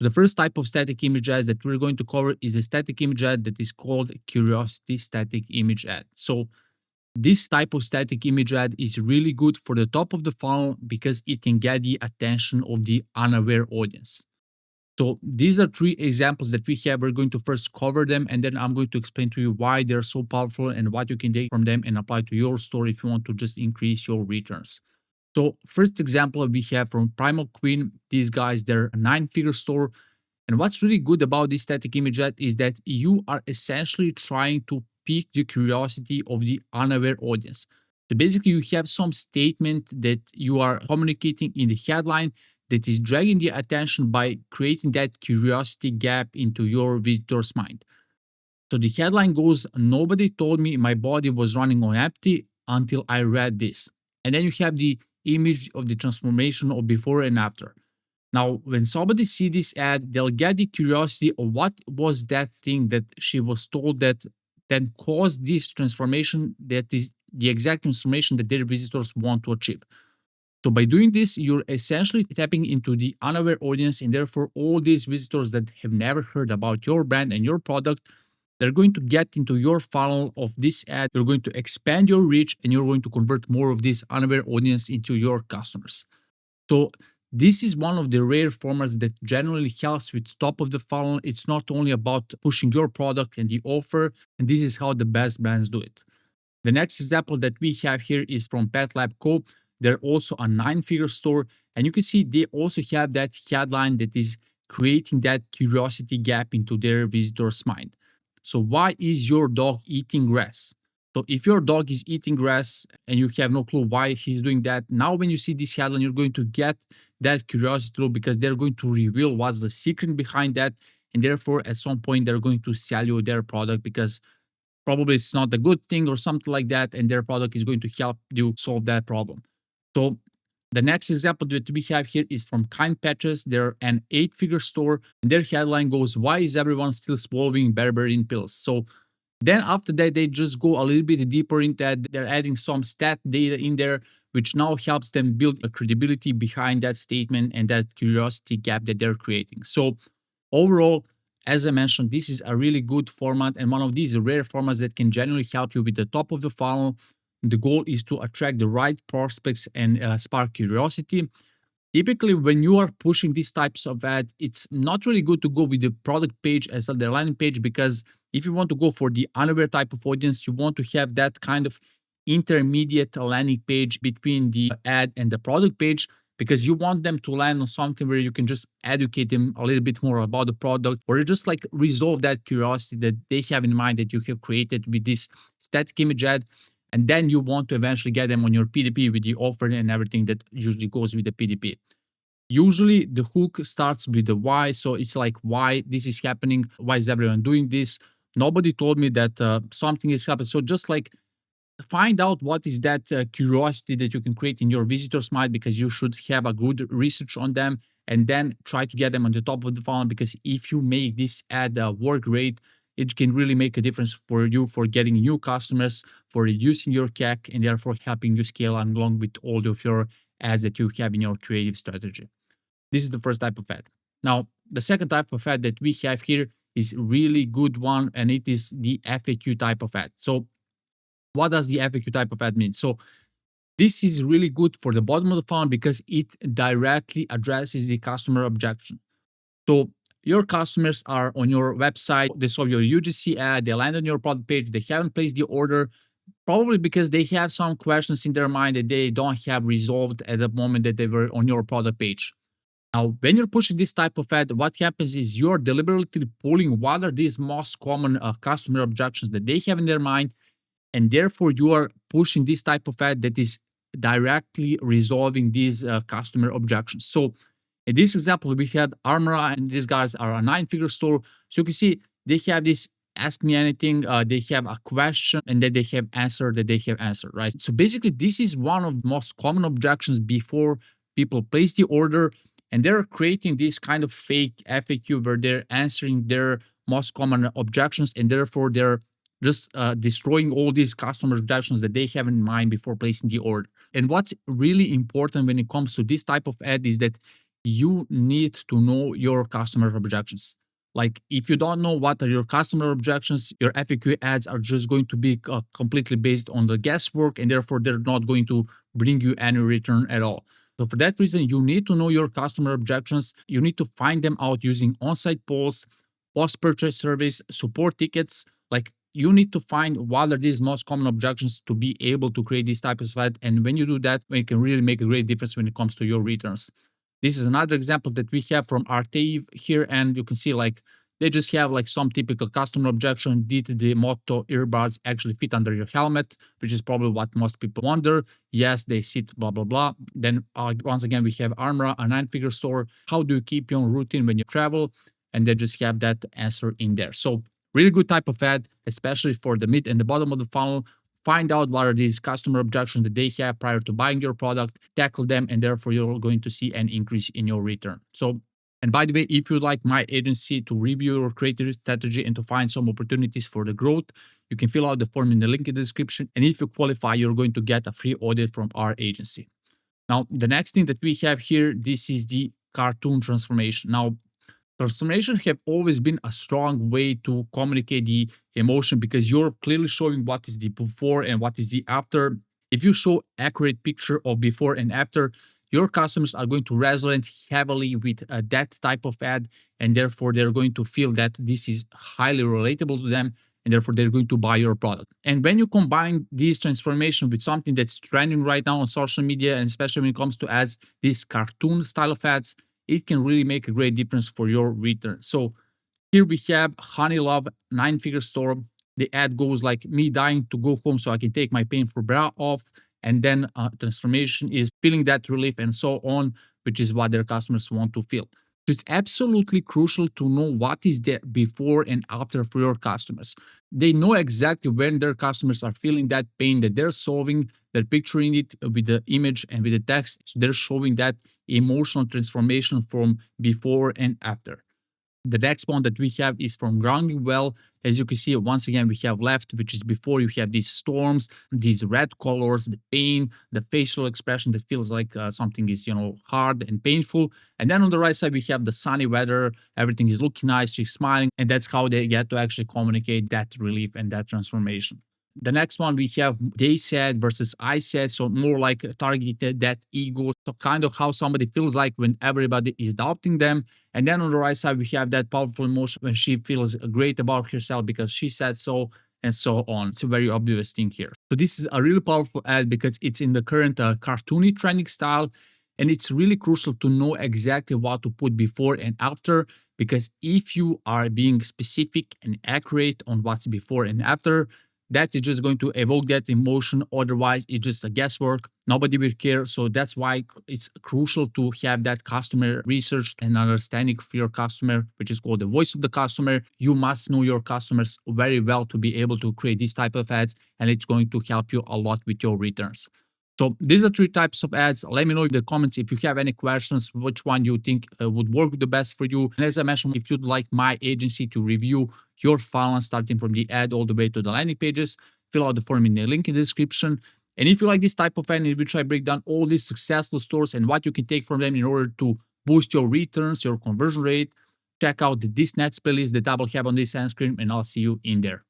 The first type of static image ads that we're going to cover is a static image ad that is called curiosity static image ad. So this type of static image ad is really good for the top of the funnel because it can get the attention of the unaware audience. So these are three examples that we have. We're going to first cover them, and then I'm going to explain to you why they're so powerful and what you can take from them and apply to your store if you want to just increase your returns. So first example we have from Primal Queen. These guys, they're a 9-figure store. And what's really good about this static image ad is that you are essentially trying to pique the curiosity of the unaware audience. So basically, you have some statement that you are communicating in the headline that is dragging the attention by creating that curiosity gap into your visitor's mind. So the headline goes, "Nobody told me my body was running on empty until I read this." And then you have the image of the transformation of before and after. Now, when somebody see this ad, they'll get the curiosity of what was that thing that she was told that then caused this transformation that is the exact transformation that their visitors want to achieve. So by doing this, you're essentially tapping into the unaware audience, and therefore all these visitors that have never heard about your brand and your product, they're going to get into your funnel of this ad. You're going to expand your reach, and you're going to convert more of this unaware audience into your customers. So this is one of the rare formats that generally helps with top of the funnel. It's not only about pushing your product and the offer, and this is how the best brands do it. The next example that we have here is from Pet Lab Co. They're also a 9-figure store, and you can see they also have that headline that is creating that curiosity gap into their visitor's mind. So why is your dog eating grass? So if your dog is eating grass and you have no clue why he's doing that, now when you see this headline, you're going to get that curiosity because they're going to reveal what's the secret behind that. And therefore, at some point, they're going to sell you their product because probably it's not a good thing or something like that. And their product is going to help you solve that problem. So the next example that we have here is from Kind Patches. They're an 8-figure store. And their headline goes, "Why is everyone still swallowing berberine pills?" So then after that, they just go a little bit deeper into that. They're adding some stat data in there, which now helps them build a credibility behind that statement and that curiosity gap that they're creating. So overall, as I mentioned, this is a really good format and one of these rare formats that can generally help you with the top of the funnel. The goal is to attract the right prospects and spark curiosity. Typically, when you are pushing these types of ads, it's not really good to go with the product page as the landing page because if you want to go for the unaware type of audience, you want to have that kind of intermediate landing page between the ad and the product page because you want them to land on something where you can just educate them a little bit more about the product or just like resolve that curiosity that they have in mind that you have created with this static image ad. And then you want to eventually get them on your PDP with the offer and everything that usually goes with the PDP. Usually the hook starts with the why. So it's like, why this is happening? Why is everyone doing this? Nobody told me that something is happening. So just like find out what is that curiosity that you can create in your visitor's mind because you should have a good research on them and then try to get them on the top of the funnel because if you make this ad work great, it can really make a difference for you for getting new customers, for reducing your CAC, and therefore helping you scale along with all of your ads that you have in your creative strategy. This is the first type of ad. Now, the second type of ad that we have here is really good one, and it is the FAQ type of ad. So what does the FAQ type of ad mean? So this is really good for the bottom of the funnel because it directly addresses the customer objection. So your customers are on your website, they saw your UGC ad, they land on your product page, they haven't placed the order, probably because they have some questions in their mind that they don't have resolved at the moment that they were on your product page. Now, when you're pushing this type of ad, what happens is you're deliberately pulling what are these most common customer objections that they have in their mind, and therefore you are pushing this type of ad that is directly resolving these customer objections. So in this example, we had Armora, and these guys are a 9-figure store. So you can see they have this ask me anything, they have a question, and then they have answer that they have answered, right? So basically, this is one of the most common objections before people place the order, and they're creating this kind of fake FAQ where they're answering their most common objections, and therefore they're just destroying all these customer objections that they have in mind before placing the order. And what's really important when it comes to this type of ad is that you need to know your customer objections. Like if you don't know what are your customer objections, your FAQ ads are just going to be completely based on the guesswork, and therefore they're not going to bring you any return at all. So for that reason, you need to know your customer objections. You need to find them out using on-site polls, post-purchase surveys, support tickets. Like you need to find what are these most common objections to be able to create these types of ads. And when you do that, it can really make a great difference when it comes to your returns. This is another example that we have from Artave here, and you can see like they just have like some typical customer objection. Did the Moto earbuds actually fit under your helmet? Which is probably what most people wonder. Yes, they sit, blah, blah, blah. Then once again, we have Armra, a 9-figure store. How do you keep your routine when you travel? And they just have that answer in there. So really good type of ad, especially for the mid and the bottom of the funnel. Find out what are these customer objections that they have prior to buying your product, tackle them, and therefore you're going to see an increase in your return. So, and by the way, if you'd like my agency to review your creative strategy and to find some opportunities for the growth, you can fill out the form in the link in the description. And if you qualify, you're going to get a free audit from our agency. Now, the next thing that we have here, this is the cartoon transformation. Now, transformations have always been a strong way to communicate the emotion because you're clearly showing what is the before and what is the after. If you show accurate picture of before and after, your customers are going to resonate heavily with that type of ad, and therefore they're going to feel that this is highly relatable to them, and therefore they're going to buy your product. And when you combine this transformation with something that's trending right now on social media, and especially when it comes to ads, this cartoon style of ads, it can really make a great difference for your return. So here we have Honey Love 9-figure store. The ad goes like me dying to go home so I can take my painful bra off. And then transformation is feeling that relief and so on, which is what their customers want to feel. So it's absolutely crucial to know what is the before and after for your customers. They know exactly when their customers are feeling that pain that they're solving. They're picturing it with the image and with the text. So they're showing that emotional transformation from before and after. The next one that we have is from Grounding Well. As you can see, once again, we have left, which is before you have these storms, these red colors, the pain, the facial expression that feels like something is, hard and painful. And then on the right side, we have the sunny weather. Everything is looking nice. She's smiling. And that's how they get to actually communicate that relief and that transformation. The next one we have they said versus I said, so more like targeted that ego, so kind of how somebody feels like when everybody is doubting them. And then on the right side, we have that powerful emotion when she feels great about herself because she said so, and so on. It's a very obvious thing here. So this is a really powerful ad because it's in the current cartoony trending style. And it's really crucial to know exactly what to put before and after, because if you are being specific and accurate on what's before and after, that is just going to evoke that emotion. Otherwise, it's just a guesswork. Nobody will care. So that's why it's crucial to have that customer research and understanding of your customer, which is called the voice of the customer. You must know your customers very well to be able to create this type of ads, and it's going to help you a lot with your returns. So these are 3 types of ads. Let me know in the comments if you have any questions, which one you think would work the best for you. And as I mentioned, if you'd like my agency to review your funnel starting from the ad all the way to the landing pages, fill out the form in the link in the description. And if you like this type of ad in which I break down all these successful stores and what you can take from them in order to boost your returns, your conversion rate, check out this next playlist that I will have on this end screen, and I'll see you in there.